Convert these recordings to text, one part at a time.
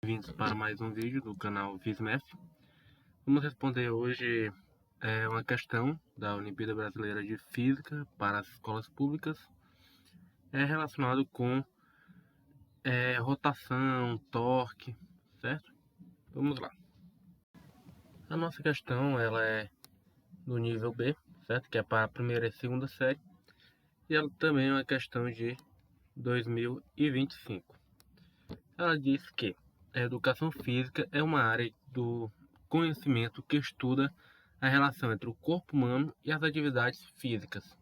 Bem-vindos para mais um vídeo do canal FISMEF. Vamos responder hoje uma questão da Olimpíada Brasileira de Física para as escolas públicas relacionado com rotação, torque, certo? Vamos lá. A nossa questão ela é do nível B, certo? Que é para a primeira e segunda série. E ela também é uma questão de 2025. Ela diz que a educação física é uma área do conhecimento que estuda a relação entre o corpo humano e as atividades físicas.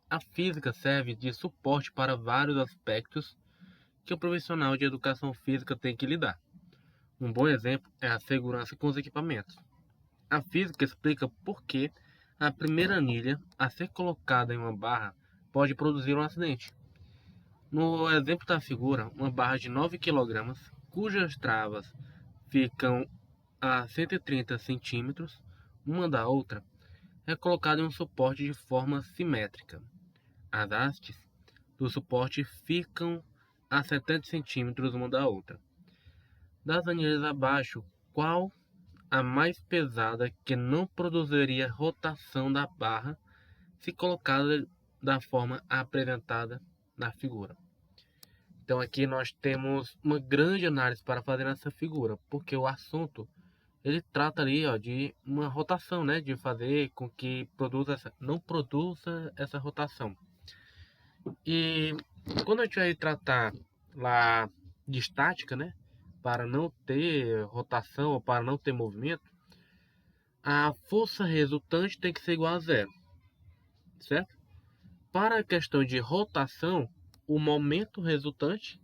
A física serve de suporte para vários aspectos que o profissional de educação física tem que lidar. Um bom exemplo é a segurança com os equipamentos. A física explica por que a primeira anilha a ser colocada em uma barra pode produzir um acidente. No exemplo da figura, uma barra de 9 kg, cujas travas ficam a 130 centímetros uma da outra, é colocada em um suporte de forma simétrica. As hastes do suporte ficam a 70 centímetros uma da outra. Das anilhas abaixo, qual a mais pesada que não produziria rotação da barra se colocada da forma apresentada na figura? Então aqui nós temos uma grande análise para fazer nessa figura, porque o assunto ele trata ali de uma rotação, né, de fazer com que não produza essa rotação. E quando a gente vai tratar lá de estática, né, para não ter rotação ou para não ter movimento, a força resultante tem que ser igual a zero, certo? Para a questão de rotação, o momento resultante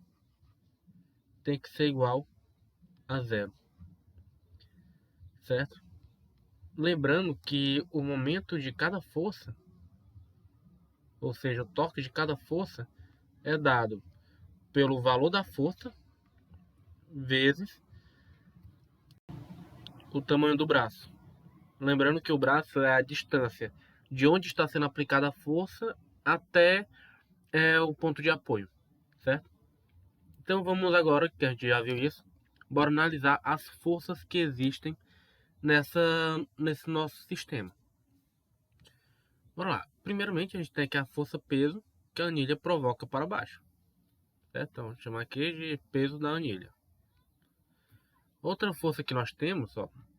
tem que ser igual a zero, certo? Lembrando que o momento de cada força, ou seja, o torque de cada força, é dado pelo valor da força vezes o tamanho do braço. Lembrando que o braço é a distância de onde está sendo aplicada a força até o ponto de apoio, certo? Então vamos agora, que a gente já viu isso, bora analisar as forças que existem nesse nosso sistema. Bora lá. Primeiramente a gente tem aqui a força peso que a anilha provoca para baixo, certo? Então vamos chamar aqui de peso da anilha. Outra força que nós temos,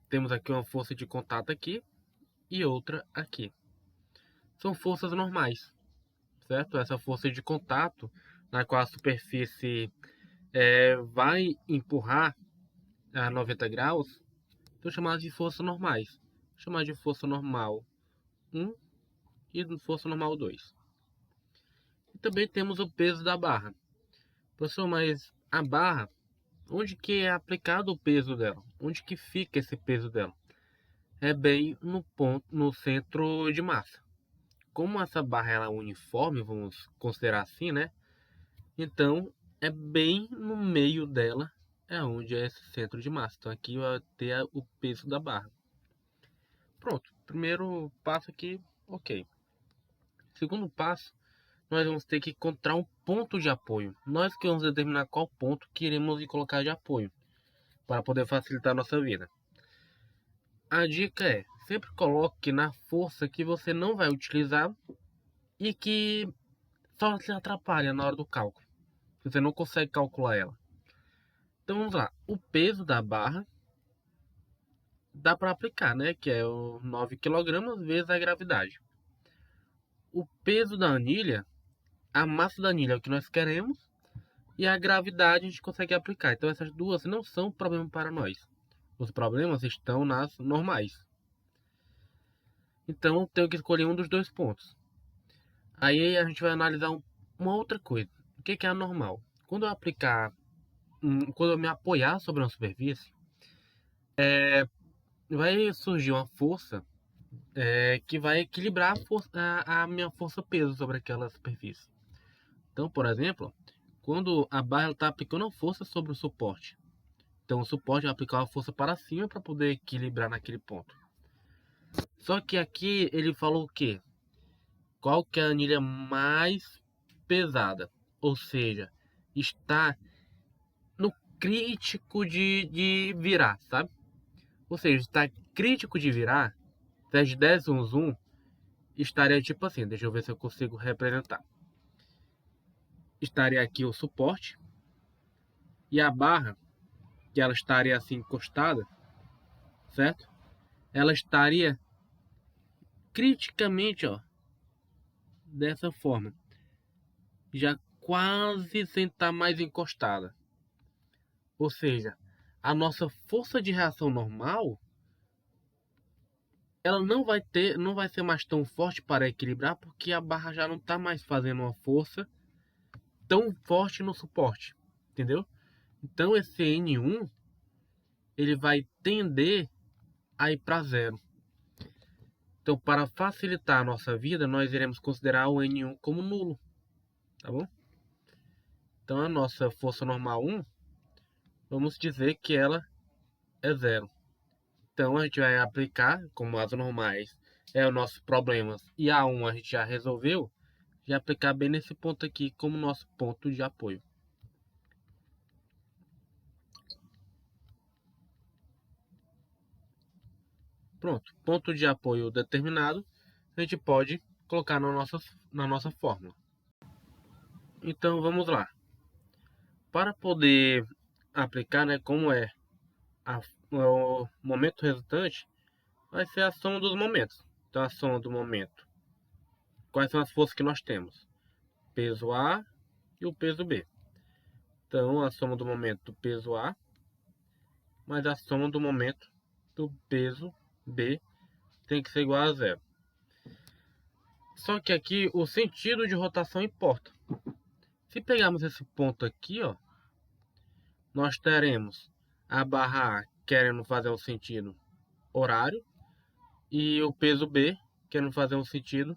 temos aqui uma força de contato aqui e outra aqui. São forças normais, certo? Essa força de contato, na qual a superfície vai empurrar a 90 graus, são chamadas de forças normais. Vou chamar de força normal 1 e força normal 2. E também temos o peso da barra. Professor, mas a barra, onde que é aplicado o peso dela? Onde que fica esse peso dela? É bem no centro de massa. Como essa barra ela é uniforme, vamos considerar assim, né? Então é bem no meio dela é onde é esse centro de massa. Então aqui vai ter o peso da barra. Pronto, primeiro passo aqui, ok. Segundo passo, nós vamos ter que encontrar um ponto de apoio. Nós que vamos determinar qual ponto que iremos colocar de apoio para poder facilitar a nossa vida. A dica é, sempre coloque na força que você não vai utilizar e que só te atrapalha na hora do cálculo. Você não consegue calcular ela. Então vamos lá, o peso da barra dá para aplicar, né? Que é o 9 kg vezes a gravidade. O peso da anilha, a massa da anilha é o que nós queremos e a gravidade a gente consegue aplicar. Então essas duas não são problema para nós. Os problemas estão nas normais. Então eu tenho que escolher um dos dois pontos. Aí a gente vai analisar uma outra coisa. O que é a normal? Quando eu aplicar, quando eu me apoiar sobre uma superfície, vai surgir uma força que vai equilibrar a minha força peso sobre aquela superfície. Então, por exemplo, quando a barra está aplicando a força sobre o suporte, então o suporte vai aplicar uma força para cima para poder equilibrar naquele ponto. Só que aqui ele falou o quê? Qual que é a anilha mais pesada? Ou seja, está no crítico de virar, sabe? Ou seja, está crítico de virar, se é de 10 uns 1, estaria tipo assim, deixa eu ver se eu consigo representar. Estaria aqui o suporte e a barra, que ela estaria assim encostada, certo? Ela estaria criticamente, ó, dessa forma, já quase sem estar mais encostada. Ou seja, a nossa força de reação normal, ela não vai ser mais tão forte para equilibrar, porque a barra já não está mais fazendo uma força tão forte no suporte, entendeu? Então esse N1 ele vai tender a ir para zero. Então, para facilitar a nossa vida, nós iremos considerar o N1 como nulo, tá bom? Então a nossa força normal 1, vamos dizer que ela é zero. Então a gente vai aplicar, como as normais é os nossos problemas, e a 1 a gente já resolveu, já aplicar bem nesse ponto aqui como nosso ponto de apoio. Pronto, ponto de apoio determinado, a gente pode colocar na nossa fórmula. Então vamos lá. Para poder aplicar, né, como é o momento resultante, vai ser a soma dos momentos. Então a soma do momento. Quais são as forças que nós temos? Peso A e o peso B. Então a soma do momento do peso A mais a soma do momento do peso B tem que ser igual a zero. Só que aqui o sentido de rotação importa. Se pegarmos esse ponto aqui, ó, nós teremos a barra A querendo fazer um sentido horário e o peso B querendo fazer um sentido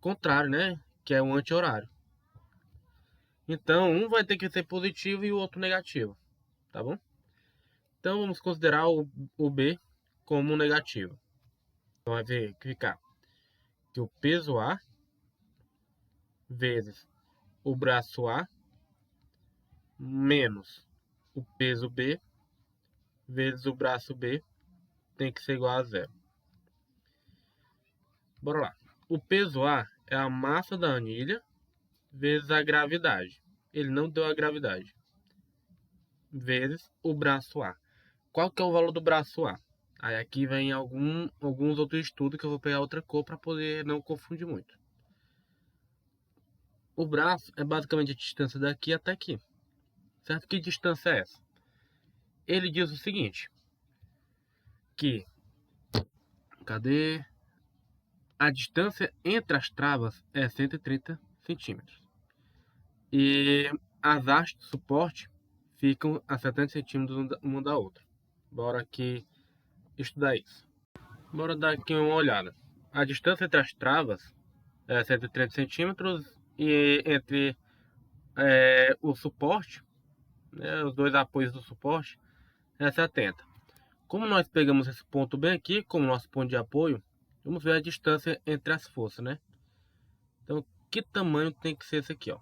contrário, né? Que é o anti-horário. Então, um vai ter que ser positivo e o outro negativo, tá bom? Então, vamos considerar o B como negativo. Então, vai ficar que o peso A vezes o braço A menos o peso B vezes o braço B tem que ser igual a zero. Bora lá. O peso A é a massa da anilha vezes a gravidade. Ele não deu a gravidade. Vezes o braço A. Qual que é o valor do braço A? Aí aqui vem alguns outros estudos que eu vou pegar outra cor para poder não confundir muito. O braço é basicamente a distância daqui até aqui. Certo? Que distância é essa? Ele diz o seguinte, que cadê? A distância entre as travas é 130 centímetros. E as hastes de suporte ficam a 70 centímetros uma da outra. Bora aqui estudar isso. Bora dar aqui uma olhada. A distância entre as travas é 130 centímetros e entre o suporte, né, os dois apoios do suporte, é 70. Como nós pegamos esse ponto bem aqui, como nosso ponto de apoio, vamos ver a distância entre as forças, né? Então, que tamanho tem que ser esse aqui, ó?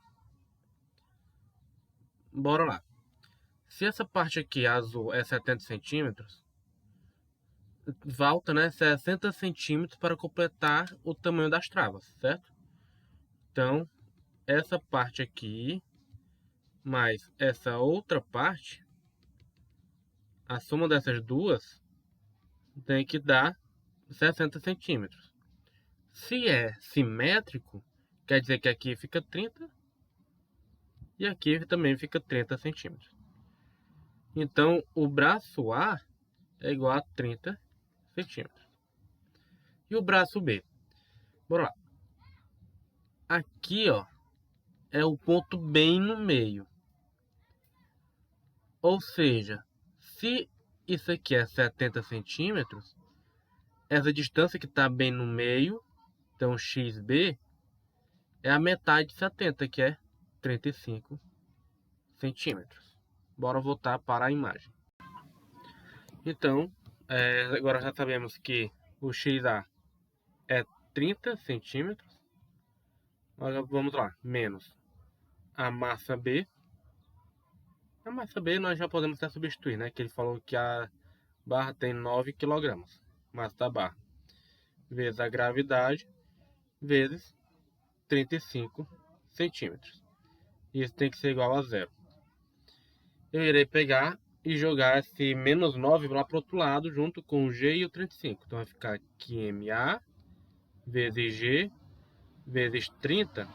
Bora lá. Se essa parte aqui azul é 70 centímetros, falta, né, 60 centímetros para completar o tamanho das travas, certo? Então, essa parte aqui mais essa outra parte, a soma dessas duas tem que dar 60 centímetros. Se é simétrico, quer dizer que aqui fica 30 e aqui também fica 30 centímetros. Então, o braço A é igual a 30 centímetros. E o braço B? Bora lá. Aqui, ó, é o ponto bem no meio. Ou seja, se isso aqui é 70 centímetros, essa distância que está bem no meio, então XB, é a metade de 70, que é 35 centímetros. Bora voltar para a imagem. Então, agora já sabemos que o XA é 30 centímetros. Agora vamos lá, menos a massa B. Mas saber nós já podemos até substituir, né? Que ele falou que a barra tem 9 kg, massa da barra, vezes a gravidade, vezes 35 centímetros. Isso tem que ser igual a zero. Eu irei pegar e jogar esse menos 9 lá para o outro lado, junto com o G e o 35. Então vai ficar aqui MA vezes G vezes 30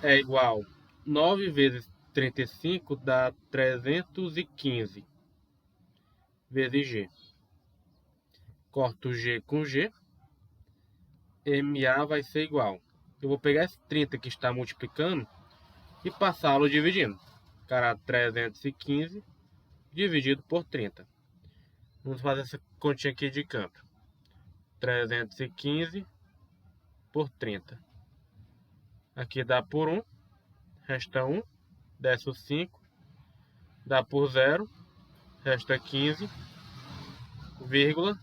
é igual 9 vezes 35 dá 315 vezes G. Corto G com G. MA vai ser igual. Eu vou pegar esse 30 que está multiplicando e passá-lo dividindo. Ficará 315 dividido por 30. Vamos fazer essa continha aqui de canto. 315 por 30. Aqui dá por 1, resta 1, desce o 5, dá por 0, resta 15, vírgula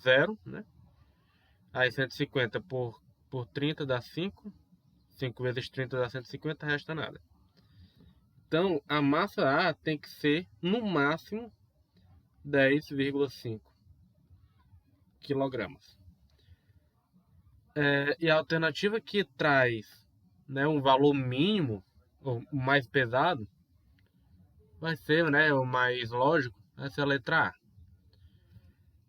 0, né? Aí 150 por 30 dá 5, 5 vezes 30 dá 150, resta nada. Então, a massa A tem que ser, no máximo, 10,5 kg. E a alternativa que traz, né, um valor mínimo, ou mais pesado, vai ser, né, o mais lógico, vai ser a letra A.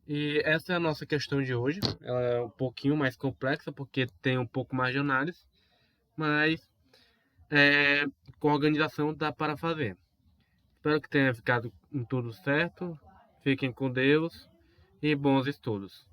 E essa é a nossa questão de hoje. Ela é um pouquinho mais complexa, porque tem um pouco mais de análise, mas com a organização dá para fazer. Espero que tenha ficado tudo certo. Fiquem com Deus e bons estudos.